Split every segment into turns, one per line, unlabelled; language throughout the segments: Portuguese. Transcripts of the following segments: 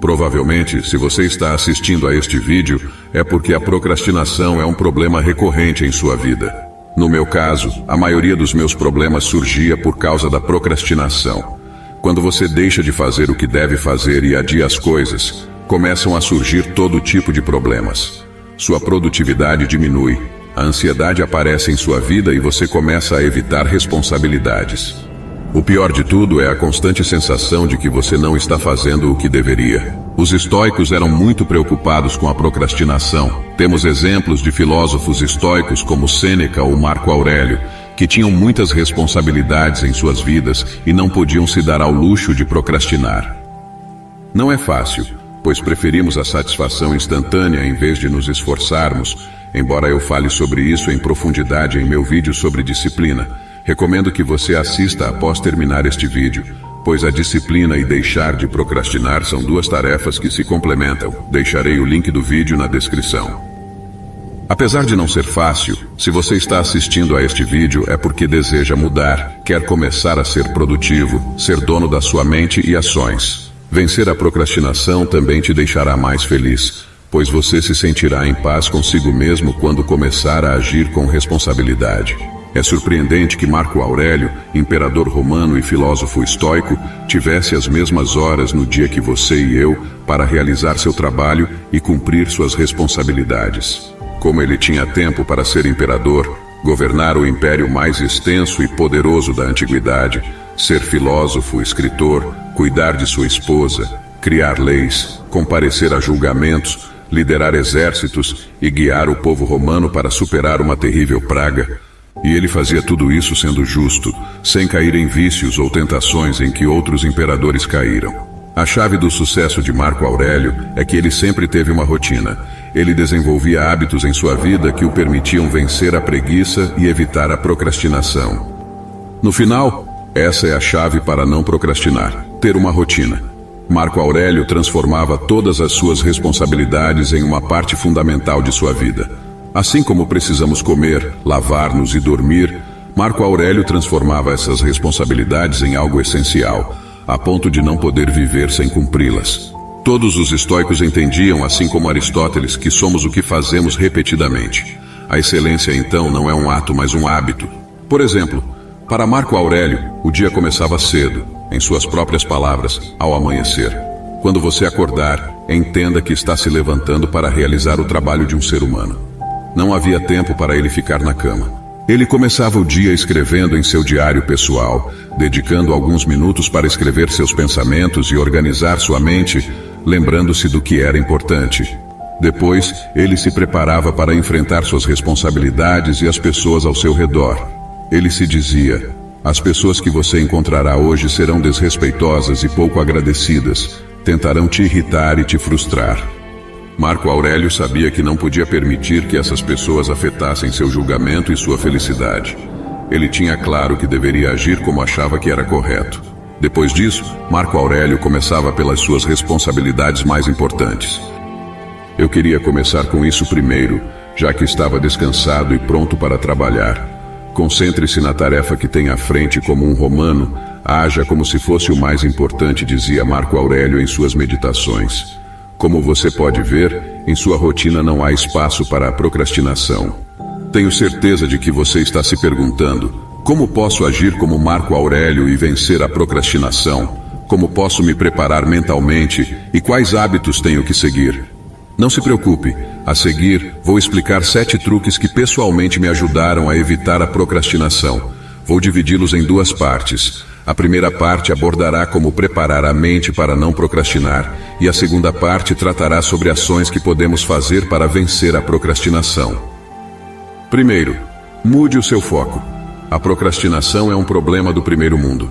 Provavelmente, se você está assistindo a este vídeo, é porque a procrastinação é um problema recorrente em sua vida. No meu caso, a maioria dos meus problemas surgia por causa da procrastinação. Quando você deixa de fazer o que deve fazer e adia as coisas, começam a surgir todo tipo de problemas. Sua produtividade diminui, a ansiedade aparece em sua vida e você começa a evitar responsabilidades. O pior de tudo é a constante sensação de que você não está fazendo o que deveria. Os estoicos eram muito preocupados com a procrastinação. Temos exemplos de filósofos estoicos como Sêneca ou Marco Aurélio, que tinham muitas responsabilidades em suas vidas e não podiam se dar ao luxo de procrastinar. Não é fácil, pois preferimos a satisfação instantânea em vez de nos esforçarmos, embora eu fale sobre isso em profundidade em meu vídeo sobre disciplina. Recomendo que você assista após terminar este vídeo, pois a disciplina e deixar de procrastinar são duas tarefas que se complementam. Deixarei o link do vídeo na descrição. Apesar de não ser fácil, se você está assistindo a este vídeo é porque deseja mudar, quer começar a ser produtivo, ser dono da sua mente e ações. Vencer a procrastinação também te deixará mais feliz, pois você se sentirá em paz consigo mesmo quando começar a agir com responsabilidade. É surpreendente que Marco Aurélio, imperador romano e filósofo estoico, tivesse as mesmas horas no dia que você e eu para realizar seu trabalho e cumprir suas responsabilidades. Como ele tinha tempo para ser imperador, governar o império mais extenso e poderoso da antiguidade, ser filósofo, escritor, cuidar de sua esposa, criar leis, comparecer a julgamentos, liderar exércitos e guiar o povo romano para superar uma terrível praga. E ele fazia tudo isso sendo justo, sem cair em vícios ou tentações em que outros imperadores caíram. A chave do sucesso de Marco Aurélio é que ele sempre teve uma rotina. Ele desenvolvia hábitos em sua vida que o permitiam vencer a preguiça e evitar a procrastinação. No final, essa é a chave para não procrastinar: ter uma rotina. Marco Aurélio transformava todas as suas responsabilidades em uma parte fundamental de sua vida. Assim como precisamos comer, lavar-nos e dormir, Marco Aurélio transformava essas responsabilidades em algo essencial, a ponto de não poder viver sem cumpri-las. Todos os estoicos entendiam, assim como Aristóteles, que somos o que fazemos repetidamente. A excelência, então, não é um ato, mas um hábito. Por exemplo, para Marco Aurélio, o dia começava cedo, em suas próprias palavras, ao amanhecer. Quando você acordar, entenda que está se levantando para realizar o trabalho de um ser humano. Não havia tempo para ele ficar na cama. Ele começava o dia escrevendo em seu diário pessoal, dedicando alguns minutos para escrever seus pensamentos e organizar sua mente, lembrando-se do que era importante. Depois, ele se preparava para enfrentar suas responsabilidades e as pessoas ao seu redor. Ele se dizia: as pessoas que você encontrará hoje serão desrespeitosas e pouco agradecidas, tentarão te irritar e te frustrar. Marco Aurélio sabia que não podia permitir que essas pessoas afetassem seu julgamento e sua felicidade. Ele tinha claro que deveria agir como achava que era correto. Depois disso, Marco Aurélio começava pelas suas responsabilidades mais importantes. Eu queria começar com isso primeiro, já que estava descansado e pronto para trabalhar. Concentre-se na tarefa que tem à frente como um romano, haja como se fosse o mais importante, dizia Marco Aurélio em suas meditações. Como você pode ver, em sua rotina não há espaço para a procrastinação. Tenho certeza de que você está se perguntando: como posso agir como Marco Aurélio e vencer a procrastinação? Como posso me preparar mentalmente e quais hábitos tenho que seguir? Não se preocupe, a seguir vou explicar 7 truques que pessoalmente me ajudaram a evitar a procrastinação. Vou dividi-los em 2 partes. A primeira parte abordará como preparar a mente para não procrastinar, e a segunda parte tratará sobre ações que podemos fazer para vencer a procrastinação. Primeiro, mude o seu foco. A procrastinação é um problema do primeiro mundo.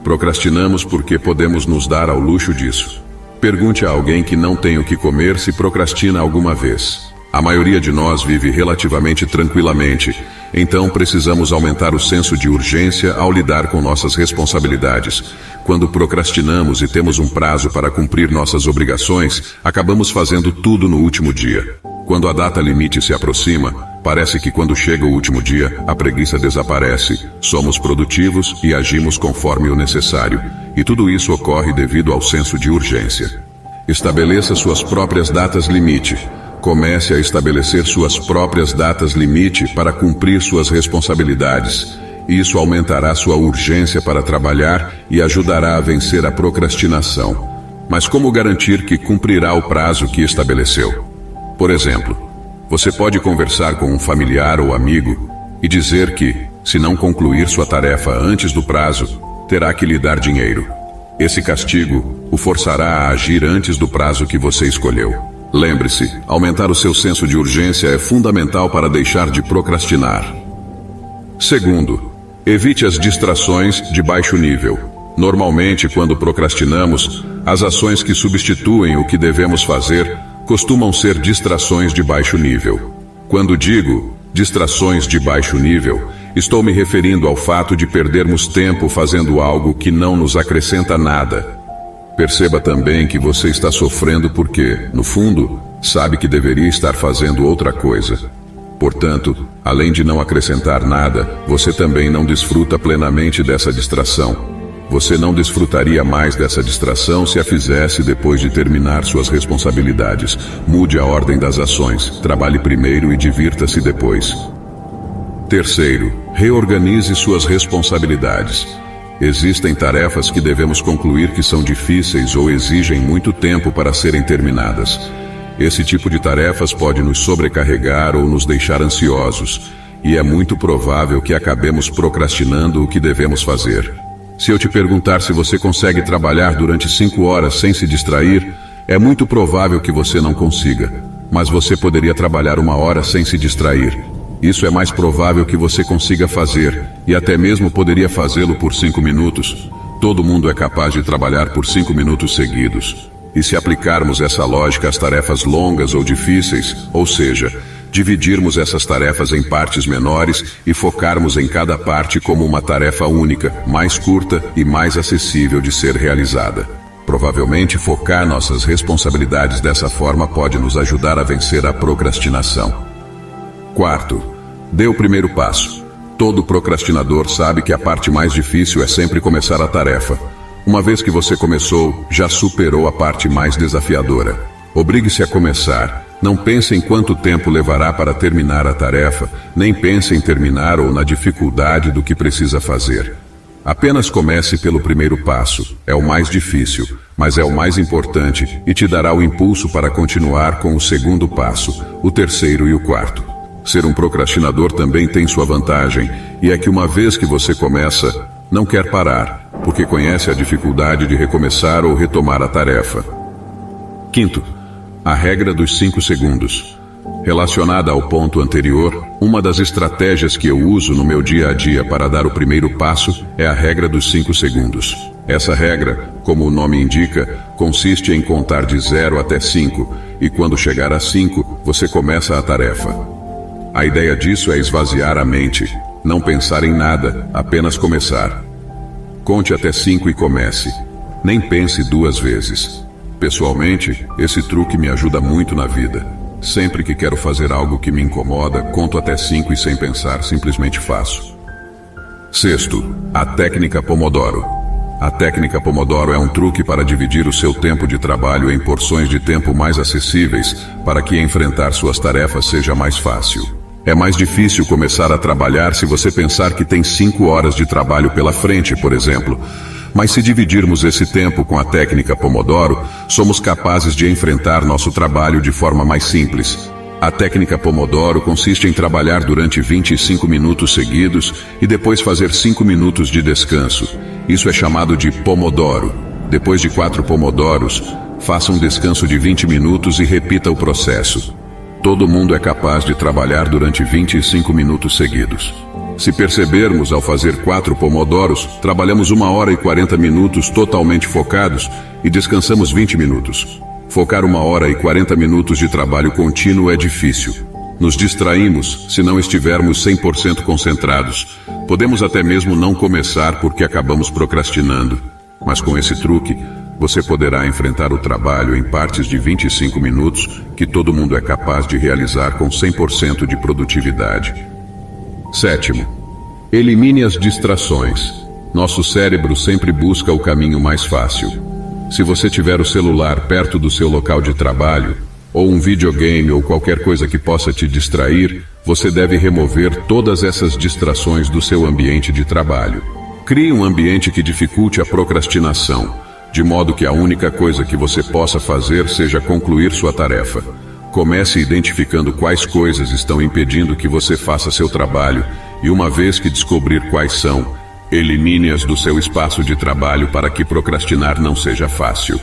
Procrastinamos porque podemos nos dar ao luxo disso. Pergunte a alguém que não tem o que comer se procrastina alguma vez. A maioria de nós vive relativamente tranquilamente, então precisamos aumentar o senso de urgência ao lidar com nossas responsabilidades. Quando procrastinamos e temos um prazo para cumprir nossas obrigações, acabamos fazendo tudo no último dia. Quando a data limite se aproxima, parece que quando chega o último dia, a preguiça desaparece, somos produtivos e agimos conforme o necessário, e tudo isso ocorre devido ao senso de urgência. Estabeleça suas próprias datas limite. Comece a estabelecer suas próprias datas limite para cumprir suas responsabilidades. Isso aumentará sua urgência para trabalhar e ajudará a vencer a procrastinação. Mas como garantir que cumprirá o prazo que estabeleceu? Por exemplo, você pode conversar com um familiar ou amigo e dizer que, se não concluir sua tarefa antes do prazo, terá que lhe dar dinheiro. Esse castigo o forçará a agir antes do prazo que você escolheu. Lembre-se, aumentar o seu senso de urgência é fundamental para deixar de procrastinar. Segundo, evite as distrações de baixo nível. Normalmente, quando procrastinamos, as ações que substituem o que devemos fazer costumam ser distrações de baixo nível. Quando digo distrações de baixo nível, estou me referindo ao fato de perdermos tempo fazendo algo que não nos acrescenta nada. Perceba também que você está sofrendo porque, no fundo, sabe que deveria estar fazendo outra coisa. Portanto, além de não acrescentar nada, você também não desfruta plenamente dessa distração. Você não desfrutaria mais dessa distração se a fizesse depois de terminar suas responsabilidades. Mude a ordem das ações, trabalhe primeiro e divirta-se depois. Terceiro, reorganize suas responsabilidades. Existem tarefas que devemos concluir que são difíceis ou exigem muito tempo para serem terminadas. Esse tipo de tarefas pode nos sobrecarregar ou nos deixar ansiosos, e é muito provável que acabemos procrastinando o que devemos fazer. Se eu te perguntar se você consegue trabalhar durante 5 horas sem se distrair, é muito provável que você não consiga, mas você poderia trabalhar 1 hora sem se distrair. Isso é mais provável que você consiga fazer, e até mesmo poderia fazê-lo por 5 minutos. Todo mundo é capaz de trabalhar por 5 minutos seguidos. E se aplicarmos essa lógica às tarefas longas ou difíceis, ou seja, dividirmos essas tarefas em partes menores e focarmos em cada parte como uma tarefa única, mais curta e mais acessível de ser realizada. Provavelmente focar nossas responsabilidades dessa forma pode nos ajudar a vencer a procrastinação. Quarto, dê o primeiro passo. Todo procrastinador sabe que a parte mais difícil é sempre começar a tarefa. Uma vez que você começou, já superou a parte mais desafiadora. Obrigue-se a começar. Não pense em quanto tempo levará para terminar a tarefa, nem pense em terminar ou na dificuldade do que precisa fazer. Apenas comece pelo primeiro passo. É o mais difícil, mas é o mais importante e te dará o impulso para continuar com o segundo passo, o terceiro e o quarto. Ser um procrastinador também tem sua vantagem, e é que uma vez que você começa, não quer parar, porque conhece a dificuldade de recomeçar ou retomar a tarefa. Quinto, a regra dos 5 segundos. Relacionada ao ponto anterior, uma das estratégias que eu uso no meu dia a dia para dar o primeiro passo é a regra dos 5 segundos. Essa regra, como o nome indica, consiste em contar de 0 até 5, e quando chegar a 5, você começa a tarefa. A ideia disso é esvaziar a mente, não pensar em nada, apenas começar. Conte até 5 e comece. Nem pense 2 vezes. Pessoalmente, esse truque me ajuda muito na vida. Sempre que quero fazer algo que me incomoda, conto até 5 e sem pensar, simplesmente faço. Sexto, a técnica Pomodoro. A técnica Pomodoro é um truque para dividir o seu tempo de trabalho em porções de tempo mais acessíveis, para que enfrentar suas tarefas seja mais fácil. É mais difícil começar a trabalhar se você pensar que tem 5 horas de trabalho pela frente, por exemplo. Mas se dividirmos esse tempo com a técnica Pomodoro, somos capazes de enfrentar nosso trabalho de forma mais simples. A técnica Pomodoro consiste em trabalhar durante 25 minutos seguidos e depois fazer 5 minutos de descanso. Isso é chamado de Pomodoro. Depois de 4 Pomodoros, faça um descanso de 20 minutos e repita o processo. Todo mundo é capaz de trabalhar durante 25 minutos seguidos. Se percebermos, ao fazer 4 Pomodoros, trabalhamos 1 hora e 40 minutos totalmente focados e descansamos 20 minutos. Focar 1 hora e 40 minutos de trabalho contínuo é difícil. Nos distraímos se não estivermos 100% concentrados. Podemos até mesmo não começar porque acabamos procrastinando. Mas com esse truque, você poderá enfrentar o trabalho em partes de 25 minutos que todo mundo é capaz de realizar com 100% de produtividade. Sétimo, elimine as distrações. Nosso cérebro sempre busca o caminho mais fácil. Se você tiver o celular perto do seu local de trabalho, ou um videogame ou qualquer coisa que possa te distrair, você deve remover todas essas distrações do seu ambiente de trabalho. Crie um ambiente que dificulte a procrastinação, de modo que a única coisa que você possa fazer seja concluir sua tarefa. Comece identificando quais coisas estão impedindo que você faça seu trabalho e, uma vez que descobrir quais são, elimine-as do seu espaço de trabalho para que procrastinar não seja fácil.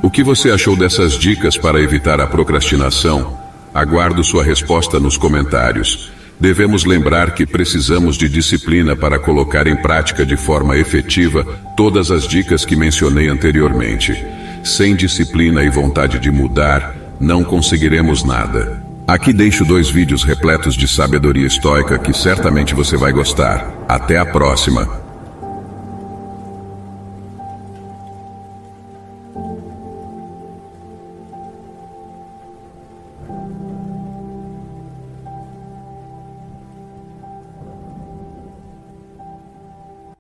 O que você achou dessas dicas para evitar a procrastinação? Aguardo sua resposta nos comentários. Devemos lembrar que precisamos de disciplina para colocar em prática de forma efetiva todas as dicas que mencionei anteriormente. Sem disciplina e vontade de mudar, não conseguiremos nada. Aqui deixo 2 vídeos repletos de sabedoria estoica que certamente você vai gostar. Até a próxima!